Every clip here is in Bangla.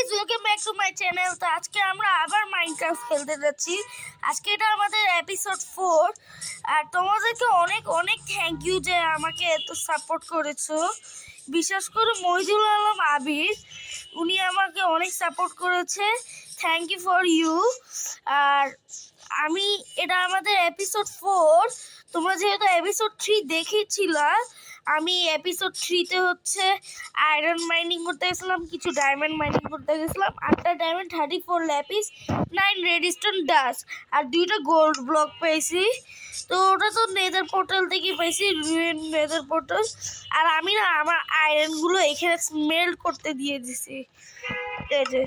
Guys, welcome back to my channel. তো আজকে আমরা আবার মাইনক্রাফট খেলতে যাচ্ছি। আজকে এটা আমাদের এপিসোড 4। আর তোমাদেরকে অনেক অনেক থ্যাংক ইউ যে আমাকে এত সাপোর্ট করেছো। বিশেষ করে মহিদুল আলম আবির, উনি আমাকে অনেক সাপোর্ট করেছে। Thank you for you. আর এটা আমাদের এপিসোড 4। তোমরা যেহেতু এপিসোড 3 দেখেছিলা, আমি এপিসোড 3-তে হচ্ছে আয়রন মাইনিং করতে গেছিলাম, কিছু ডায়মন্ড মাইনিং করতে গেছিলাম, 8টা ডায়মন্ড, 34 ল্যাপিস, 9 রেডস্টোন ডাস্ট আর 2টা গোল্ড ব্লক পেয়েছি। তো ওটা তো নেদার পোর্টাল থেকে পেয়েছি, রুইন নেদার পোর্টাল। আর আমি না আমার আয়রনগুলো এখানে স্মেল্ট করতে দিয়ে দিছি, এই যে।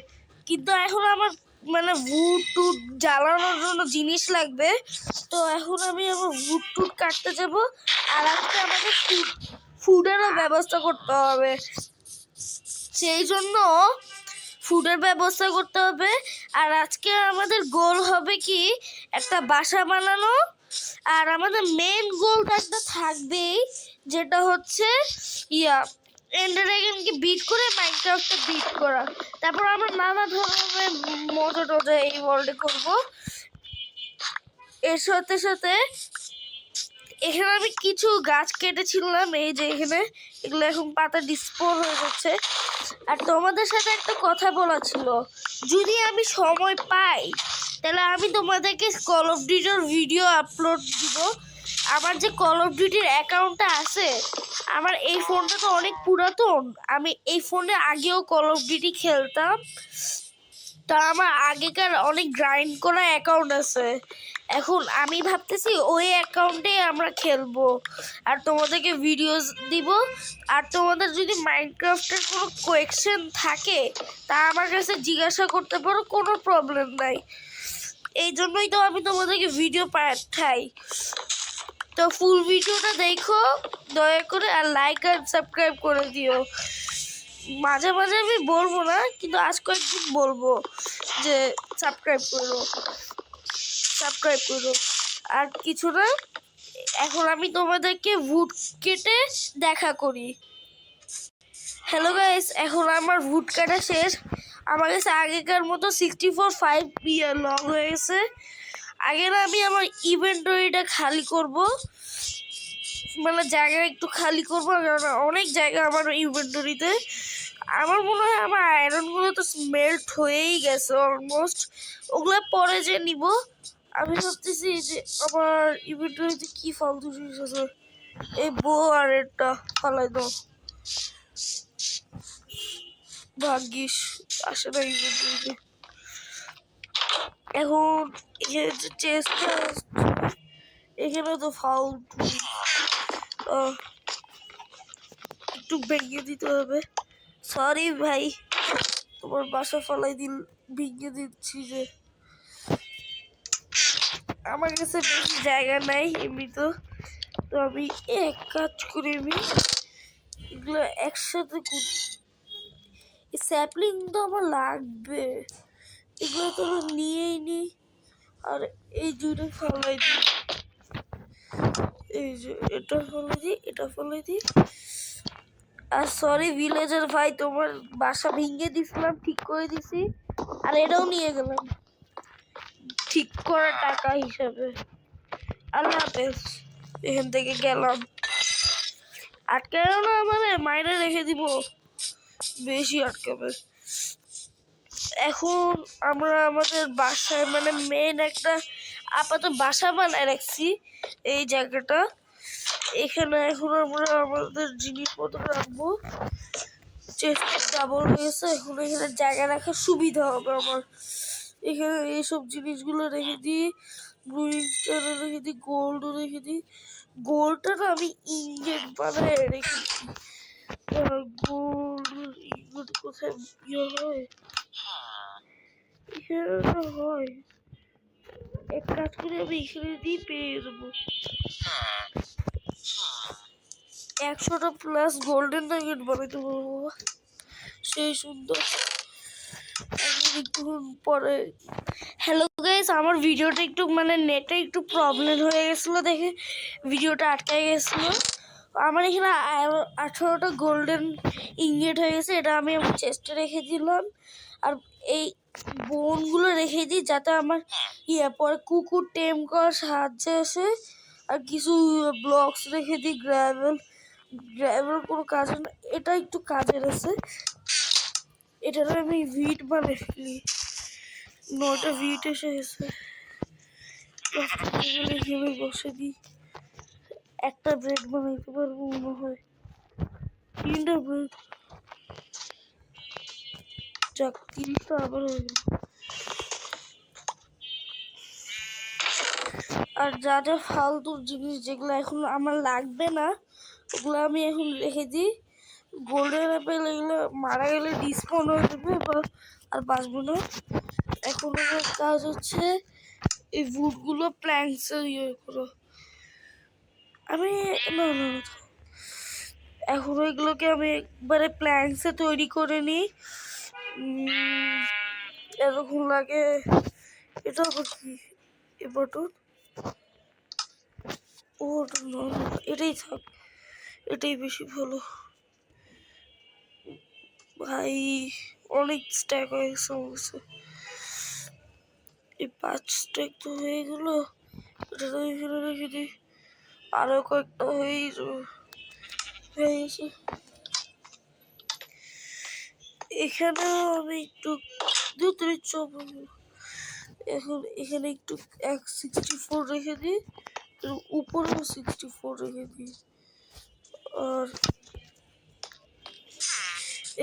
কিন্তু এখন আমার মানে ভুট টুট জ্বালানোর জন্য জিনিস লাগবে। তো এখন আমি আমার ভুট টুট কাটতে যাব। আর আজকে আমাকে ফুডেরও ব্যবস্থা করতে হবে, সেই জন্য ফুডের ব্যবস্থা করতে হবে। আর আজকে আমাদের গোল হবে কি, একটা বাসা বানানো। আর আমাদের মেন গোলটা একটা থাকবেই, যেটা হচ্ছে এন্ডার ড্রাগনকে বিট করে মাইনক্রাফটে বিট করা। তারপর আমরা নানা ধরনের মজা টজা এই ওয়ার্ল্ডে করবো। এর সাথে সাথে এখানে আমি কিছু গাছ কেটেছিলাম, এই যে এখানে, এগুলো এখন পাতা ডিসপোজ হয়ে যাচ্ছে। আর তোমাদের সাথে একটা কথা বলা ছিল, যদি আমি সময় পাই তাহলে আমি তোমাদেরকে কল অফ ডিউটির ভিডিও আপলোড দিব। আমার যে কল অফ ডিউটির অ্যাকাউন্টটা আছে, আমার এই ফোনটা তো অনেক পুরাতন, আমি এই ফোনে আগেও কল অফ ডিউটি খেলতাম। তা আমার আগেকার অনেক গ্রাইন্ড করা অ্যাকাউন্ট আছে। এখন আমি ভাবতেছি ওই অ্যাকাউন্টে আমরা খেলবো আর তোমাদেরকে ভিডিওস দিব। আর তোমাদের যদি মাইনক্রাফটের কোনো কোয়েশ্চেন থাকে তা আমার কাছে জিজ্ঞাসা করতে পারো, কোনো প্রবলেম নাই। এই জন্যই তো আমি তোমাদেরকে ভিডিও পাঠাই। তো ফুল ভিডিওটা দেখো দয়া করে, আর লাইক আর সাবস্ক্রাইব করে দিও। মাঝে মাঝে আমি বলবো না, কিন্তু আজ কয়েকদিন বলবো যে সাবস্ক্রাইব করো। আর কিছু না, এখন আমি তোমাদেরকে ভুট কেটে দেখা করি। হ্যালো গাইস, এখন আমার ভুট কাটা শেষ। আমার কাছে আগেকার মতো 64 ইয়ার লং হয়ে গেছে। আগে না আমি আমার ইনভেন্টরিটা খালি করব, মানে জায়গা একটু খালি করবো, কারণ অনেক জায়গা আমার ইনভেন্টরিতে। আমার মনে হয় আমার আয়রনগুলো তো স্মেল্ট হয়েই গেছে অলমোস্ট, ওগুলো পরে যে নিব। আমি ভাবতেছি যে আমার ইনভেন্টরিতে কি ফালতু জিনিস আছে, এই বো আর এটা ফালাই দাও, ভাগ্যিস আসে না ইনভেন্টরিতে। এখন এখানে যে চেষ্টা, এখানে তো ফালতু একটু ভেঙে দিতে হবে। সরি ভাই, তোমার বাসা ভেঙে দিচ্ছি। যে আমার কাছে বেশি জায়গা নাই এমনি তো আমি এক কাজ করে এগুলো একসাথে স্যাপলিং তো আমার লাগবে, এগুলো তো নিয়েই নি। আর এই দুটো ফলাই দিই, এই যে এটা ফলাই দিই। আর সরি ভিলেজার ভাই, তোমার বাসা ভেঙে দিছিলাম, ঠিক করে দিছি। আর এটাও নিয়ে গেলাম ঠিক করা টাকা হিসাবে। আল্লাহ হাফেজ, এখান থেকে গেলাম। আটকাবে না, মানে মাইনে রেখে দিব, বেশি আটকাবে। এখন আমরা আমাদের বাসায় মানে মেন একটা আপাতত বাসা বানায় রাখছি এই জায়গাটা। এখানে এখন আমরা আমাদের জিনিসপত্র রাখবো। চেস্ট ডাবল হয়েছে, এখন এখানে জায়গা রাখার সুবিধা হবে আমার। এখানে এইসব জিনিসগুলো রেখে দিই, ব্লুইংস্টারও রেখে দিই, গোল্ডও রেখে দিই। গোল্ডটা না আমি ইনগেট বানায় রেখেছি। গোল্ড ইনগেট কোথায় হয়, এখানে হয়। এক কাজ করে আমি এখানে দিয়ে পেয়ে যাবো 100টা প্লাস গোল্ডেন নাগেট বানাইতে পারবো, সেই সুন্দর। একটুক্ষণ পরে, হ্যালো গাইস, আমার ভিডিওটা একটু মানে নেটে একটু প্রবলেম হয়ে গেছিলো, দেখে ভিডিওটা আটকে গেছিলো। আমার এখানে 18টা গোল্ডেন ইনগেট হয়ে গেছে। এটা আমি আমার চেস্টে রেখে দিলাম। আর এই বোনগুলো রেখে দিই যাতে আমার পরে কুকুর টেম করার সাহায্যে আসে। আর কিছু ব্লকস রেখে দিই, গ্র্যাভেল কোনো কাজে না, এটা একটু কাজের আছে। এটা আমি ভিট বানিয়ে ফেলি। 9টা ভিট এসে গেছে, এখানে বসে দিই। একটা ব্রেড বানাইতে পারবো মনে হয়, 3টা ব্রেড। যাক, 3টা আবার হয়ে গেল। আর যা যা ফালতু জিনিস যেগুলো এখন আমার লাগবে না ওগুলো আমি এখন রেখে দিই। গোল্ডেন অ্যাপেল এগুলো মারা গেলে ডিসপন হয়ে যাবে আর বাঁচবো না। এখন আমার কাজ হচ্ছে এই উডগুলো প্ল্যাঙ্কসে করো। আমি না না এখন ওইগুলোকে আমি একবারে প্ল্যাঙ্কসে তৈরি করে নিই। এরকম লাগে। এটা আবার কি এ বাটন? ও না, এটাই থাক, এটাই বেশি ভালো। ভাই অনেক স্ট্যাক হয়ে গেছে আমার কাছে। এই 5 স্ট্যাক তো হয়ে গেল। এটা তো এখানে রেখে দিই, আরো কয়েকটা হয়ে গেছে। এখানেও আমি একটু 2-3 চপ এখন এখানে একটু 64 রেখে দিই, উপরেও 64 রেখে দিই। আর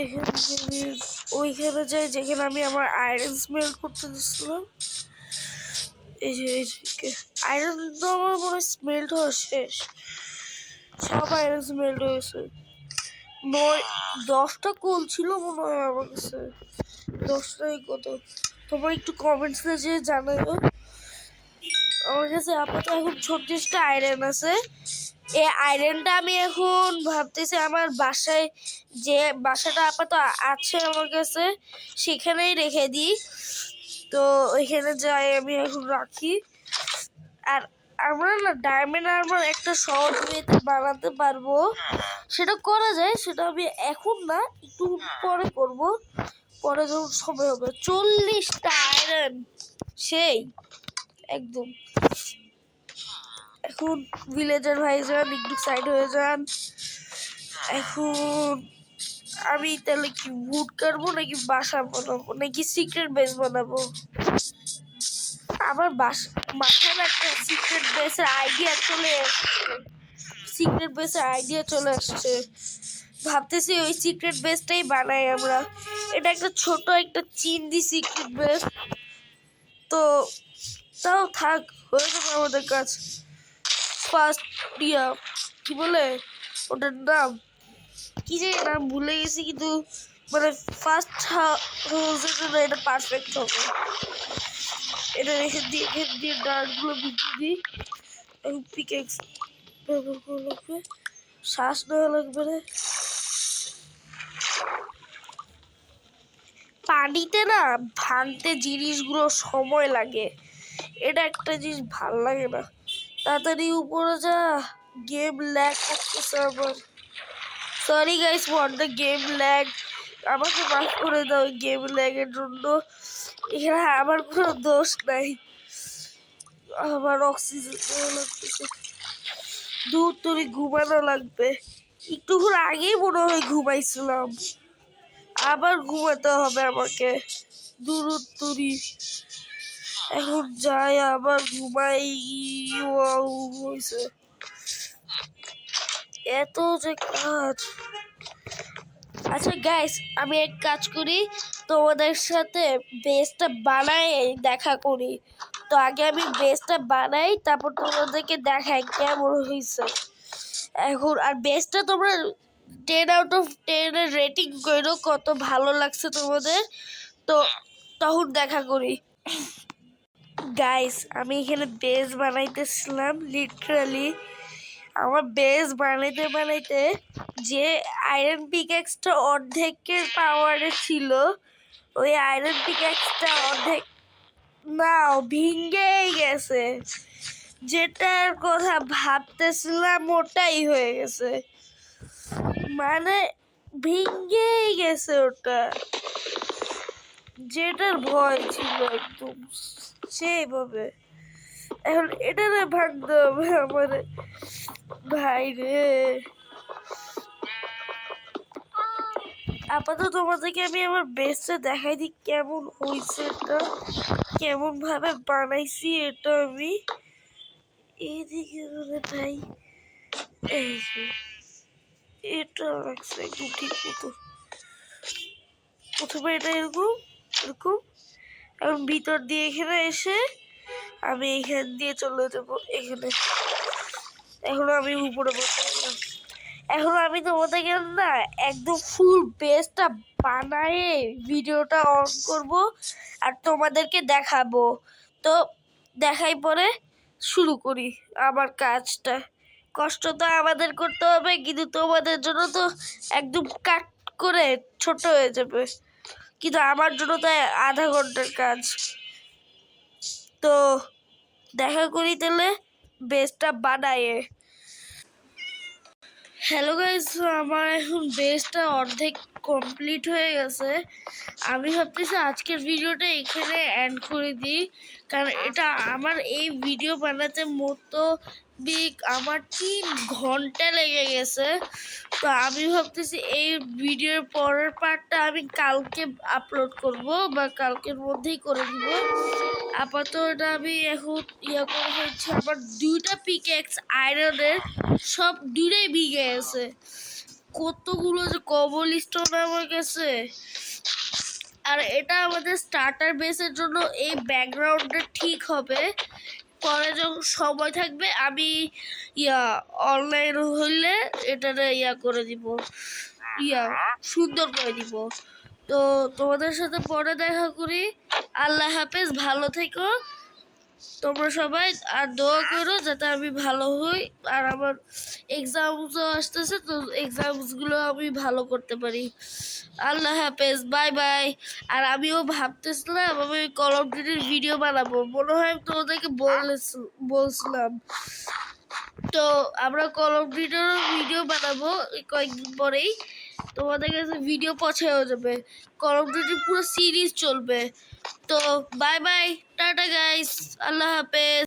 এখানে ওইখানে যাই যেখানে আমি আমার আয়রন স্মেল করতে দিচ্ছিলাম। এই যে আয়রন তো আমার মনে হয় স্মেল্ট হওয়া শেষ, সব আয়রন স্মেল্ট হয়েছে। 10টা কোল ছিল মনে হয় আমার কাছে, 10টাই কত তোমার একটু কমেন্টসে যে জানাইও। আমার কাছে আপাতত এখন 36টা আয়রন আছে। এই আয়রনটা আমি এখন ভাবতেছি আমার বাসায়, যে বাসাটা আপাতত আছে আমার কাছে সেখানেই রেখে দিই। তো ওইখানে যাই আমি এখন রাখি। আর আমরা না ডায়মন্ড আর্মার একটা সহজ ওয়েতে বানাতে পারবো, সেটা করা যায়। সেটা আমি এখন না, একটু পরে করব, পরে যখন সময় হবে। 40টা আয়রন সেই একদম। এখন ভিলেজার ভাইজান একটু সাইড হয়ে যান। এখন আমি তাহলে কি উড কাটবো নাকি বাসা বানাবো নাকি সিক্রেট বেস বানাবো? আমার মাথায় একটা সিক্রেট বেসের আইডিয়া চলে আসছে। ভাবতেছি ওই সিক্রেট বেসটাই বানাই আমরা। এটা একটা ছোট একটা চিন্দি সিক্রেট বেস, তো তাও থাক, হয়ে যাবে আমাদের কাজ। ফার্স্ট কি বলে ওটার নাম, কি যে নাম ভুলে গেছি, কিন্তু মানে ফার্স্ট হাউসের জন্য এটা পারফেক্ট হবে। এটা রেখে দিয়ে ডার্টগুলো ভিজিয়ে দিই। এখন পিকেক্স ব্যবহার করা লাগবে, শ্বাস নেওয়া লাগবে না। পানিতে না ভাঙতে জিনিসগুলো সময় লাগে, এটা একটা জিনিস ভাল লাগে না। তাড়াতাড়ি উপরে যা, গেম ল্যাগ করতেছে আমার। Sorry guys for the game lag, আমাকে মাফ করে দাও গেম ল্যাগের জন্য। এখানে আমার কোনো দোষ নাই। আমার অক্সিজেন লাগতেছে, দূর তোরে ঘুমানো লাগবে। একটুক্ষণ আগেই মনে হয় ঘুমাইছিলাম, আবার ঘুমাতে হবে আমাকে। দূর তুরি এখন যাই আবার ঘুমাই। হয়েছে এত যে কাজ। আচ্ছা গাইস, আমি এক কাজ করি, তোমাদের সাথে বেসটা বানাই দেখা করি। তো আগে আমি বেসটা বানাই, তারপর তোমাদেরকে দেখাই কেমন হয়েছে এখন। আর বেসটা তোমরা 10/10 এর রেটিং করো, কত ভালো লাগছে তোমাদের। তো তখন দেখা করি। গাইস, আমি এখানে বেস বানাইতেছিলাম লিটারালি। আমার বেস বানাইতে যে আয়রন পিক্যাক্সটা অর্ধেকের পাওয়ারে ছিল, ওই আয়রন পিক্যাক্সটা অর্ধেক না ভেঙেই গেছে। যেটার কথা ভাবতেছিলাম ওটাই হয়ে গেছে, মানে ভেঙেই গেছে ওটা, যেটার ভয় ছিল একদম সেইভাবে। এখন এটারে ভাঙতে হবে আমার ভাই রে। আপাতত তোমাদেরকে আমি আমার বেস্টে দেখাই দিই কেমন হয়েছে এটা, কেমন ভাবে বানাইছি এটা আমি। এইদিকে ভাই এই যে এটা রাখছে একদম ঠিক মতো। প্রথমে এটা এরকম এরকম, এখন ভিতর দিয়ে এখানে এসে আমি এখান দিয়ে চলে যাবো এখানে। এখন আমি উপরে বসে গেলাম। এখন আমি তোমাদেরকে না একদম ফুল বেসটা বানায়ে ভিডিওটা অন করব আর তোমাদেরকে দেখাবো। তো দেখাই পরে শুরু করি আমার কাজটা। কষ্ট তো আমাদের করতে হবে, কিন্তু তোমাদের জন্য তো একদম কাট করে ছোট হয়ে যাবে, কিন্তু আমার জন্য তো আধা ঘন্টার কাজ। তো দেখা করি তাহলে বেসটা বানায়ে। হ্যালো গাইস, আমার এখন বেসটা অর্ধেক কমপ্লিট হয়ে গেছে। আমি ভাবতেছি আজকের ভিডিওটা এখানে এন্ড করে দিই, কারণ এটা আমার এই ভিডিও বানাতে মতো আমার 3 ঘন্টা লেগে গেছে। তো আমি ভাবতেছি এই ভিডিওর পরের পার্টটা আমি কালকে আপলোড করব বা কালকের মধ্যেই করে দিব। আপাতত এটা আমি এখন করে হচ্ছে আমার 2টা পিকেক্স আয়রনের সব দূরেই ভিগে গেছে। কতগুলো যে কবল স্টোন আমার গেছে। আর এটা আমাদের স্টার্টার বেসের জন্য এই ব্যাকগ্রাউন্ডটা ঠিক হবে। পরে যখন সময় থাকবে আমি অনলাইন হইলে এটারে করে দিব, সুন্দর করে দিব। তো তোমাদের সাথে পরে দেখা করি। আল্লাহ হাফেজ, ভালো থেকো তোমরা সবাই, আর দোয়া করো যাতে আমি ভালো হই। আর আমার এক্সামসও আসতেছে, তো এক্সামসগুলো আমি ভালো করতে পারি। আল্লাহ হাফেজ, বাই বাই। আর আমিও ভাবতেছিলাম আমি কল অফ ডিউটির ভিডিও বানাবো, মনে হয় তোমাদেরকে বলছিলাম। তো আমরা কল অফ ডিউটির ভিডিও বানাবো কয়েকদিন পরেই, তোমাদের কাছে ভিডিও পৌঁছেও যাবে। কল অফ ডিউটি পুরো সিরিজ চলবে। তো বাই বাই, টাটা গাইস, আল্লাহ হাফেজ।